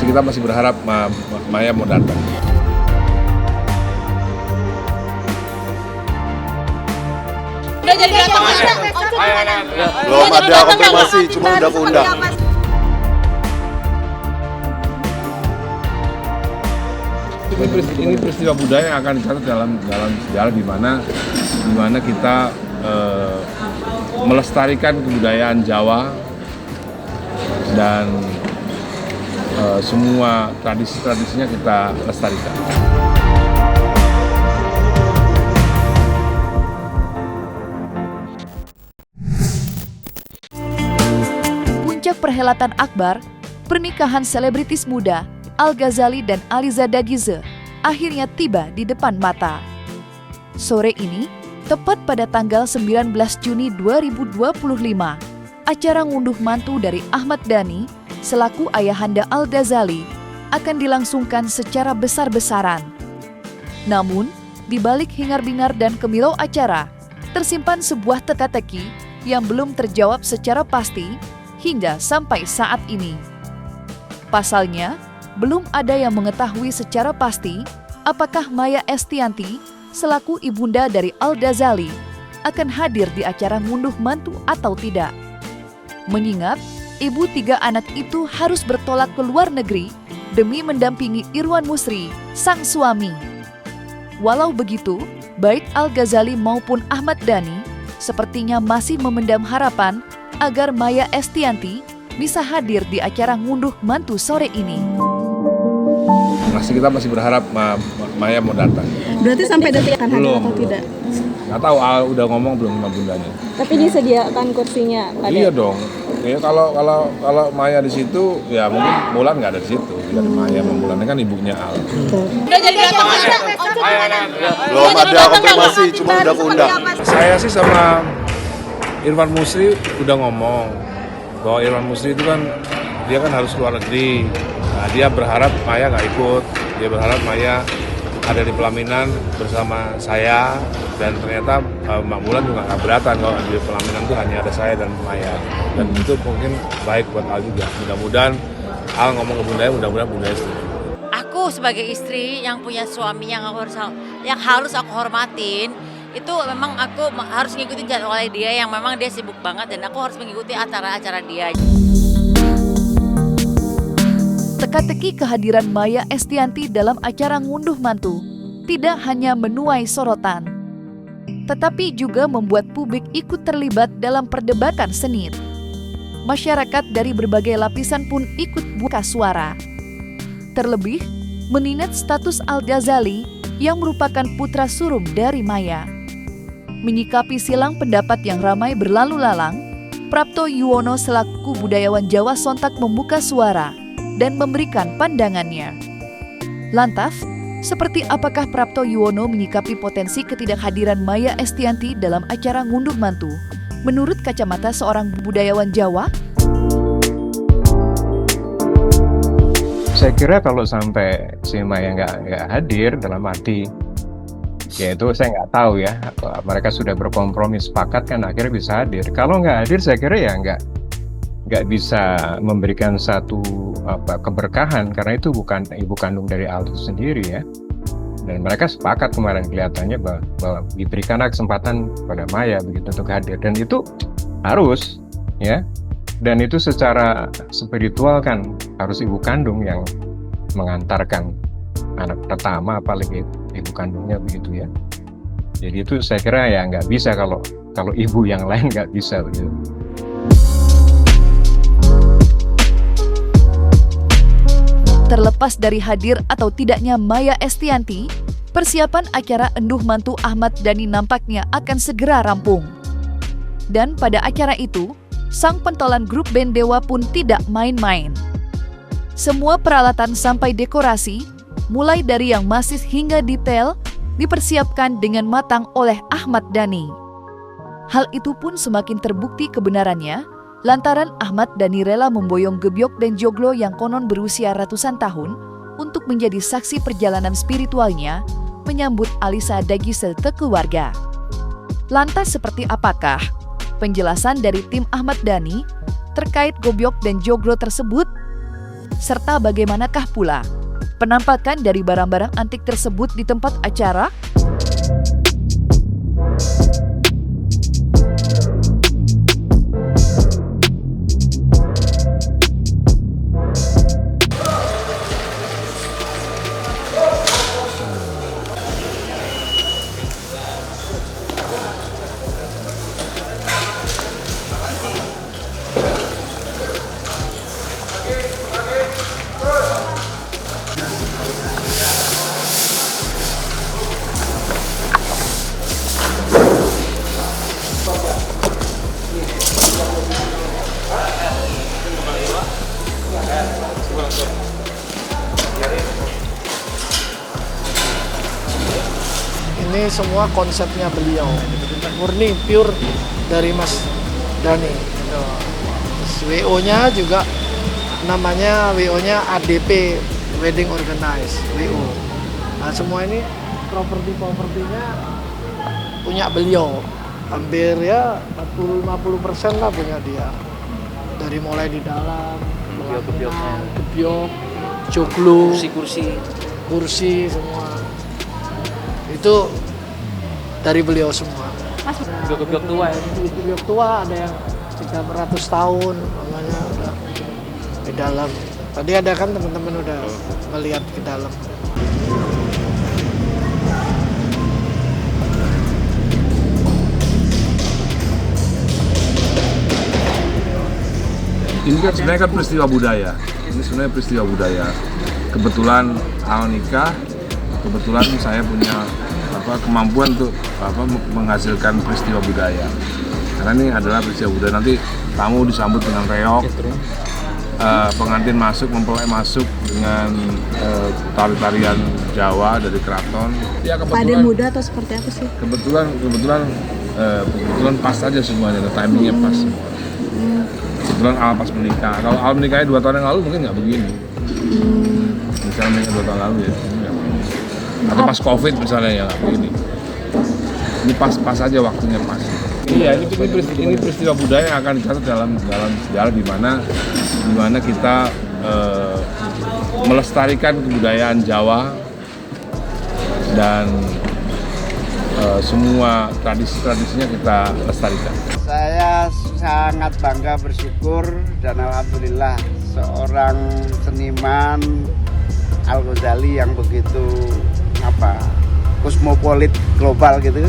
kita masih berharap Maya mau datang. Udah jadi datang aja. Belum ada konfirmasi, cuma udah keundang. Ini peristiwa budaya yang akan dicatat dalam sejarah di mana kita melestarikan kebudayaan Jawa dan semua tradisi-tradisinya kita lestarikan. Puncak perhelatan akbar, pernikahan selebritis muda Al-Ghazali dan Aliza Dagize akhirnya tiba di depan mata. Sore ini, tepat pada tanggal 19 Juni 2025, acara ngunduh mantu dari Ahmad Dhani selaku ayahanda Al-Ghazali akan dilangsungkan secara besar-besaran. Namun, di balik hingar-bingar dan kemilau acara, tersimpan sebuah teka-teki yang belum terjawab secara pasti hingga sampai saat ini. Pasalnya, belum ada yang mengetahui secara pasti apakah Maya Estianty selaku ibunda dari Al-Ghazali akan hadir di acara ngunduh mantu atau tidak. Mengingat ibu 3 anak itu harus bertolak ke luar negeri demi mendampingi Irwan Musri, sang suami. Walau begitu, baik Al-Ghazali maupun Ahmad Dhani sepertinya masih memendam harapan agar Maya Estianty bisa hadir di acara ngunduh mantu sore ini. Kita masih berharap Maya mau datang. Berarti sampai detik akan hadir atau tidak? Nggak tahu, udah ngomong belum sama bundanya. Tapi disediakan kursinya pada... Iya dong. Ya kalau Maya di situ, ya mungkin Mulan nggak ada di situ. Dari Maya sama Mulan kan ibunya Al. Udah jadi datang aja. Belum ada konfirmasi, cuma udah keundang. Saya sih sama Irwan Musri udah ngomong bahwa Irwan Musri itu kan dia kan harus keluar negeri. Nah, dia berharap Maya nggak ikut. Dia berharap Maya ada di pelaminan bersama saya, dan ternyata Mbak Mulan juga nggak beratan kalau di pelaminan itu hanya ada saya dan Maya, dan itu mungkin baik buat Al juga. Mudah-mudahan Al ngomong ke bundanya, mudah-mudahan bundanya setuju. Aku sebagai istri yang punya suami yang harus aku hormatin, itu memang aku harus ngikutin jadwalnya dia yang memang dia sibuk banget, dan aku harus mengikuti acara-acara dia. Teka-teki kehadiran Maya Estianty dalam acara ngunduh mantu tidak hanya menuai sorotan, tetapi juga membuat publik ikut terlibat dalam perdebatan sengit. Masyarakat dari berbagai lapisan pun ikut buka suara. Terlebih, mengingat status Al-Ghazali yang merupakan putra sulung dari Maya. Menyikapi silang pendapat yang ramai berlalu lalang, Prapto Yuwono selaku budayawan Jawa sontak membuka suara dan memberikan pandangannya. Lantas, seperti apakah Prapto Yuwono menyikapi potensi ketidakhadiran Maya Estianty dalam acara ngunduh mantu menurut kacamata seorang budayawan Jawa? Saya kira kalau sampai si Maya nggak hadir, dalam arti yaitu saya nggak tahu ya, mereka sudah berkompromi sepakat kan akhirnya bisa hadir. Kalau nggak hadir, saya kira ya nggak bisa memberikan satu keberkahan, karena itu bukan ibu kandung dari Al itu sendiri ya. Dan mereka sepakat kemarin kelihatannya bahwa diberikanlah kesempatan pada Maya begitu untuk hadir, dan itu harus ya. Dan itu secara spiritual kan harus ibu kandung yang mengantarkan anak pertama, apalagi ibu kandungnya begitu ya. Jadi itu saya kira ya nggak bisa kalau ibu yang lain nggak bisa begitu. Terlepas dari hadir atau tidaknya Maya Estianty, persiapan acara enduh mantu Ahmad Dhani nampaknya akan segera rampung. Dan pada acara itu, sang pentolan grup band Dewa pun tidak main-main. Semua peralatan sampai dekorasi, mulai dari yang masis hingga detail, dipersiapkan dengan matang oleh Ahmad Dhani. Hal itu pun semakin terbukti kebenarannya, lantaran Ahmad Dhani rela memboyong Gebyok dan Joglo yang konon berusia ratusan tahun untuk menjadi saksi perjalanan spiritualnya menyambut Aliza Dagize ke keluarga. Lantas seperti apakah penjelasan dari tim Ahmad Dhani terkait Gebyok dan Joglo tersebut? Serta bagaimanakah pula penampakan dari barang-barang antik tersebut di tempat acara? Ini semua konsepnya beliau, murni pure dari Mas Dhani. WO-nya juga namanya WO-nya ADP Wedding Organize WO. Nah, semua ini properti-propertinya punya beliau. Hampir ya 40-50% lah punya dia. Dari mulai di dalam, kebiok, joglo, kursi semua. Itu dari beliau semua. Gebyok tua ya? Gebyok tua ada yang 300 tahun namanya udah di dalam. Tadi ada kan teman-teman udah melihat ke dalam. Ini kan sebenarnya kan peristiwa budaya. Ini sebenarnya peristiwa budaya. Kebetulan awal nikah, kebetulan saya punya kemampuan untuk menghasilkan peristiwa budaya. Karena ini adalah peristiwa budaya. Nanti tamu disambut dengan reog, pengantin masuk, mempelai masuk dengan tari-tarian Jawa dari keraton. Ya, Pada muda atau seperti apa sih? Kebetulan pas aja semuanya, timingnya pas semua. Kebetulan Al pas menikah. Kalau Al menikahnya 2 tahun yang lalu mungkin nggak begini. Misalnya menikah 2 tahun lalu ya. Atau pas COVID misalnya ya nggak begini. Ini pas aja waktunya pas. Iya, ini peristiwa budaya yang akan dicatat dalam sejarah di mana kita melestarikan kebudayaan Jawa dan semua tradisinya kita lestarikan. Saya sangat bangga, bersyukur dan alhamdulillah seorang seniman Al-Ghazali yang begitu kosmopolit global gitu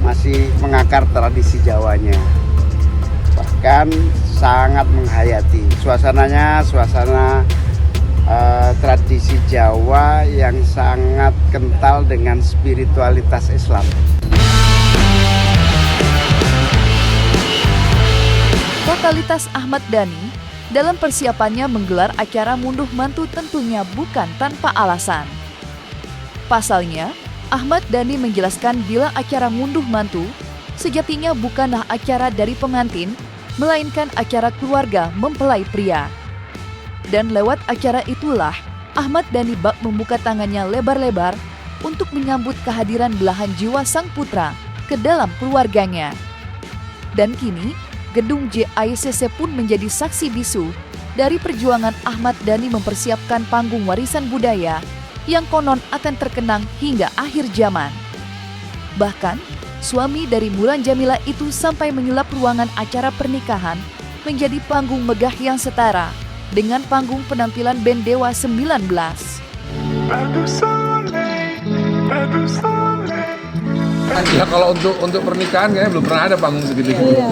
masih mengakar tradisi Jawanya, bahkan sangat menghayati suasananya, suasana tradisi Jawa yang sangat kental dengan spiritualitas Islam. Totalitas Ahmad Dhani dalam persiapannya menggelar acara ngunduh mantu tentunya bukan tanpa alasan. Pasalnya, Ahmad Dhani menjelaskan bila acara ngunduh mantu sejatinya bukanlah acara dari pengantin, melainkan acara keluarga mempelai pria. Dan lewat acara itulah Ahmad Dhani bak membuka tangannya lebar-lebar untuk menyambut kehadiran belahan jiwa sang putra ke dalam keluarganya. Dan kini, gedung JICC pun menjadi saksi bisu dari perjuangan Ahmad Dhani mempersiapkan panggung warisan budaya yang konon akan terkenang hingga akhir zaman. Bahkan, suami dari Mulan Jamila itu sampai menyulap ruangan acara pernikahan menjadi panggung megah yang setara dengan panggung penampilan band Dewa 19. Ya kalau untuk pernikahan kayaknya belum pernah ada panggung segede gitu. Iya.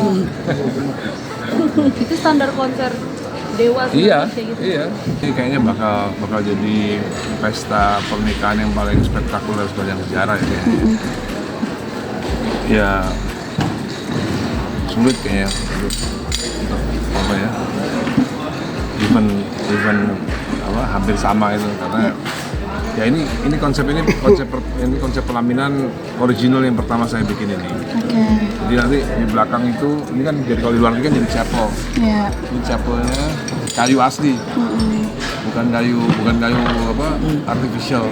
Itu standar konser Dewa Iya, gitu. iya. Ini kayaknya bakal jadi pesta pernikahan yang paling spektakuler sepanjang sejarah ya. Ya sulit kayaknya untuk event hampir sama itu karena ya ini konsep pelaminan original yang pertama saya bikin ini. Jadi nanti di belakang itu ini kan jadi kalau di luar ini kan jadi chapel. Iya. Ini chapelnya kayu asli, bukan kayu artificial.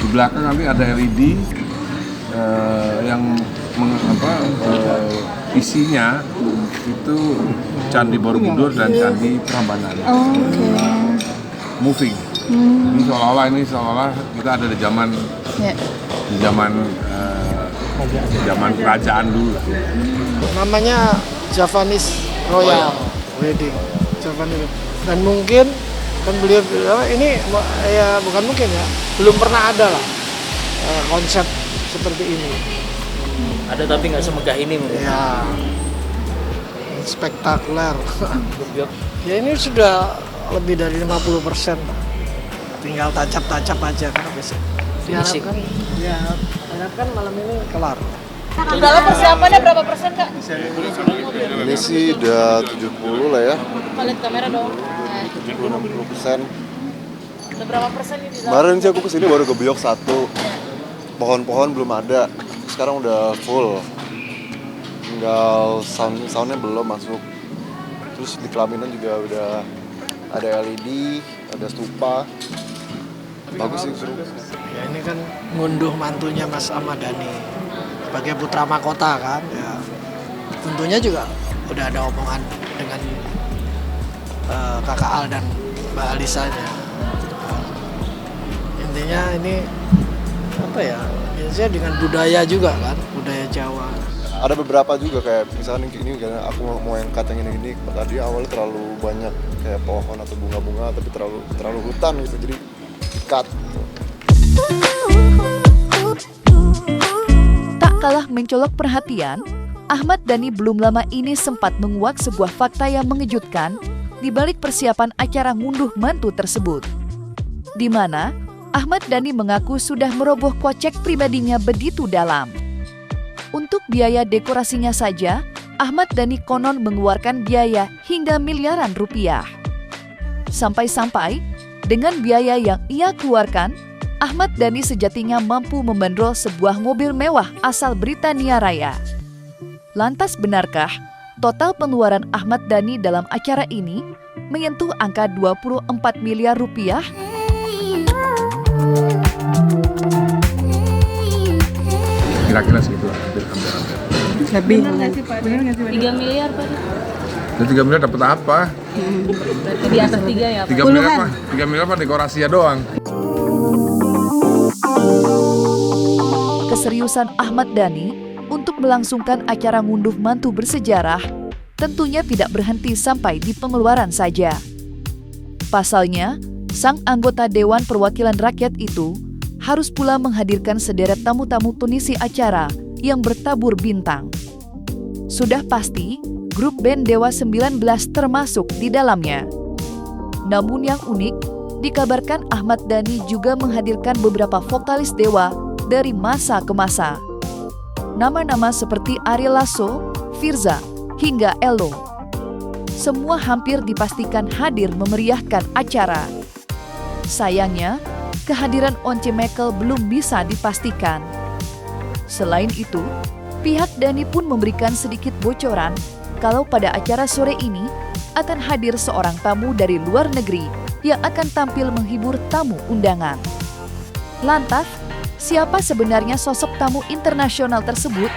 Di belakang nanti ada LED yang isinya itu Candi Borobudur dan Candi Prambanan. moving. Ini seolah-olah kita ada di zaman zaman kerajaan dulu. Namanya Javanese Royal Wedding. Javanese. Dan mungkin kan beliau ini ya bukan mungkin ya, belum pernah ada lah konsep seperti ini. Ada tapi nggak semegah ini mungkin. Ya, spektakuler. Ya ini sudah lebih dari 50%. Tinggal tacap-tacap aja kan biasa. Diharapkan malam ini kelar. Dalam persiapannya berapa persen, Kak? Ini sih udah 70 lah ya, Lihat kamera dong. 70-60%. Udah berapa persen ini? Kemarin sih aku kesini baru kebiok 1. Pohon-pohon belum ada, sekarang udah full. Tinggal soundnya belum masuk. Terus di pelaminan juga udah ada LED, ada stupa. Bagus sih, seru. Ya ini kan ngunduh mantunya Mas Ahmad Dhani sebagai putra mahkota kan. Ya tentunya juga udah ada omongan dengan Kakak Al dan Mbak Alisanya. Intinya ini apa ya? Biasanya dengan budaya juga kan, budaya Jawa. Ada beberapa juga kayak misalnya ini karena aku mau yang kata yang ini tadi awalnya terlalu banyak kayak pohon atau bunga-bunga tapi terlalu hutan gitu jadi cut. Tak kalah mencolok perhatian, Ahmad Dhani belum lama ini sempat menguak sebuah fakta yang mengejutkan di balik persiapan acara ngunduh mantu tersebut. Di mana Ahmad Dhani mengaku sudah merogoh kocek pribadinya begitu dalam. Untuk biaya dekorasinya saja, Ahmad Dhani konon mengeluarkan biaya hingga miliaran rupiah. Sampai-sampai, dengan biaya yang ia keluarkan, Ahmad Dhani sejatinya mampu membandrol sebuah mobil mewah asal Britania Raya. Lantas benarkah total pengeluaran Ahmad Dhani dalam acara ini menyentuh angka 24 miliar rupiah? Kira-kira segitu lah, hampir. Lebih. Bener nggak sih, Pak? 3 miliar, Pak. Dan 3 miliar dapat apa? Berarti di atas 3 ya, Pak? 3 miliar apa? 3 miliar apa dekorasinya doang? Keseriusan Ahmad Dhani untuk melangsungkan acara ngunduh mantu bersejarah tentunya tidak berhenti sampai di pengeluaran saja. Pasalnya, sang anggota Dewan Perwakilan Rakyat itu harus pula menghadirkan sederet tamu-tamu pengisi acara yang bertabur bintang. Sudah pasti, grup band Dewa 19 termasuk di dalamnya. Namun yang unik, dikabarkan Ahmad Dhani juga menghadirkan beberapa vokalis Dewa dari masa ke masa. Nama-nama seperti Ari Lasso, Firza, hingga Ello. Semua hampir dipastikan hadir memeriahkan acara. Sayangnya, kehadiran Once Mekel belum bisa dipastikan. Selain itu, pihak Dhani pun memberikan sedikit bocoran kalau pada acara sore ini akan hadir seorang tamu dari luar negeri yang akan tampil menghibur tamu undangan. Lantas, siapa sebenarnya sosok tamu internasional tersebut?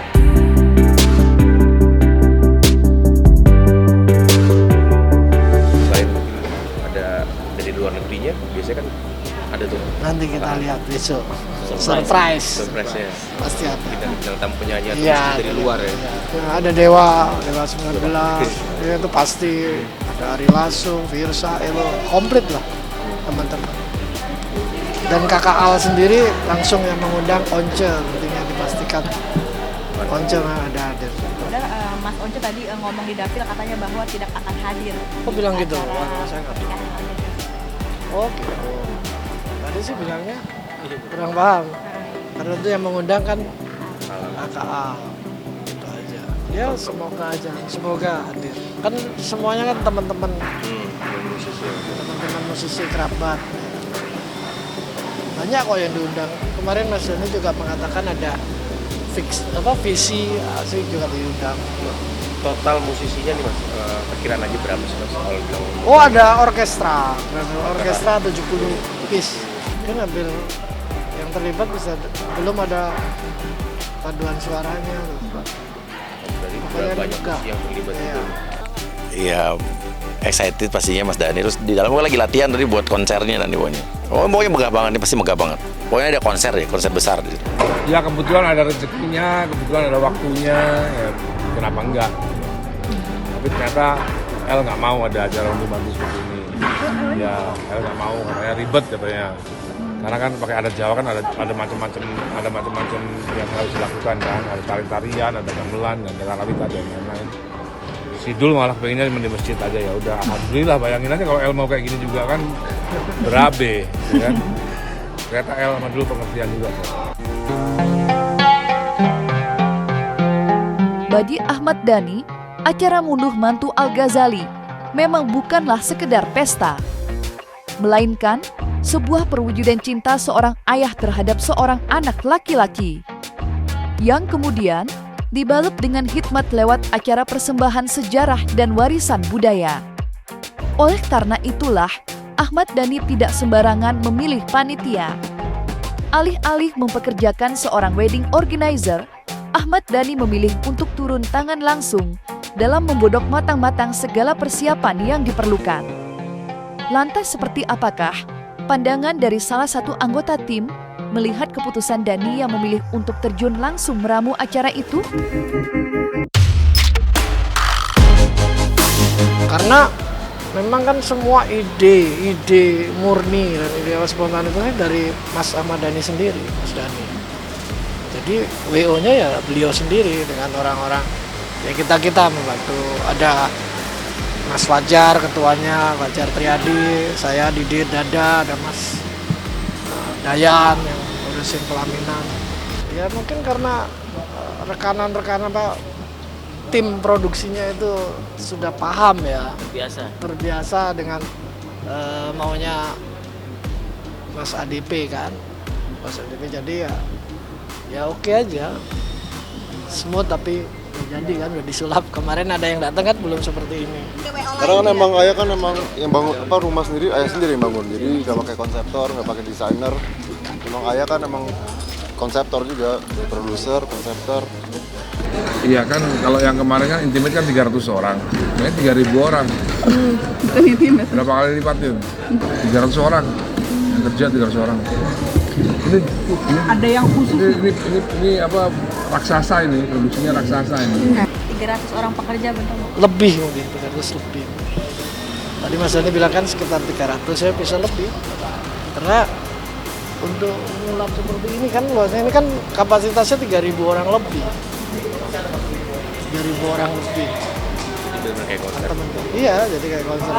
Selain ada dari luar negerinya, biasanya kan ada tuh. Nanti kita lihat besok. Surprise. Surprise-nya. Pasti ada. Bintang tamu penyanyi atau Iya, dari luar ya. Ada Dewa 19. Ya, itu pasti ada Ari Lasso, Firza, Elo, komplit lah teman-teman. Dan Kakak Al sendiri langsung yang mengundang Once, tentunya dipastikan Once ada hadir. Mas Once tadi ngomong di dapil katanya bahwa tidak akan hadir. Kok bilang gitu? Wah, saya nggak tahu. Oh gitu. Tadi sih bilangnya kurang paham. Karena itu yang mengundang kan Kakak Al. Itu aja. Ya semoga hadir. Kan semuanya kan teman-teman musisi kerabat. Banyak kok yang diundang. Kemarin Mas Dhani juga mengatakan ada visi asli juga diundang. Total musisinya nih Mas, perkiraan aja berapa sih Mas? Kalau bilang. Oh ada orkestra 70 piece. Kan hampir yang terlibat bisa belum ada paduan suaranya. Berarti Pokoknya banyak enggak. musisi yang terlibat Iya. itu. Ya excited pastinya Mas Dhani. Terus di dalam gue lagi latihan tadi buat konsernya nanti pokoknya. Oh, pokoknya megah banget, ini pasti megah banget. Pokoknya ada konser ya, konser besar di situ. Ya kebetulan ada rezekinya, kebetulan ada waktunya, ya kenapa enggak? Tapi ternyata El nggak mau ada acara untuk bantu seperti ini. Ya El nggak mau, katanya ribet katanya. Karena kan pakai adat Jawa kan ada macam-macam yang harus dilakukan kan, ada tarian, ada gamelan, ada tarawih, dan lain-lain. Sidul malah pengennya di masjid aja, ya udah alhamdulillah. Bayangin aja kalau El mau kayak gini juga kan berabe, ya kan? Ternyata El sama dulu pengertian juga. Bagi Ahmad Dhani, acara ngunduh mantu Al-Ghazali memang bukanlah sekedar pesta, melainkan sebuah perwujudan cinta seorang ayah terhadap seorang anak laki-laki, yang kemudian dibalut dengan hikmat lewat acara persembahan sejarah dan warisan budaya. Oleh karena itulah, Ahmad Dhani tidak sembarangan memilih panitia. Alih-alih mempekerjakan seorang wedding organizer, Ahmad Dhani memilih untuk turun tangan langsung dalam membodok matang-matang segala persiapan yang diperlukan. Lantas seperti apakah pandangan dari salah satu anggota tim melihat keputusan Dhani yang memilih untuk terjun langsung meramu acara itu? Karena memang kan semua ide murni dan ide spontan itu kan dari Mas Ahmad Dhani sendiri, Mas Dhani. Jadi WO-nya ya beliau sendiri dengan orang-orang ya kita membantu. Ada Mas Fajar ketuanya, Fajar Triadi, saya Didit Dada, ada Mas Dayan yang ngurusin pelaminan. Ya mungkin karena rekanan-rekanan tim produksinya itu sudah paham ya, terbiasa dengan maunya Mas ADP kan, Mas ADP, jadi ya oke aja, smooth tapi jadi kan udah disulap. Kemarin ada yang datang kan belum seperti ini. Karena kan emang ayah kan emang yang bangun rumah sendiri, ayah sendiri yang bangun. Jadi nggak pakai konseptor, nggak pakai desainer. Emang ayah kan emang konseptor juga, produser, konseptor. Iya kan, kalau yang kemarin kan intimate kan 300 orang, ini 3.000 orang. Bukan intimate. Berapa kali lipatin? 300 orang, yang kerja 300 orang. Ini Ada yang khusus. ini apa, raksasa ini, produksinya raksasa ini. 300 orang pekerja betul. Lebih mungkin 300 lebih. Tadi Mas Dhani bilang kan sekitar 300, saya bisa lebih. Karena untuk mulap seperti ini kan luasnya ini kan kapasitasnya 3.000 orang lebih. 3.000 orang lebih. Jadi benar kayak konser. Iya, jadi kayak konser.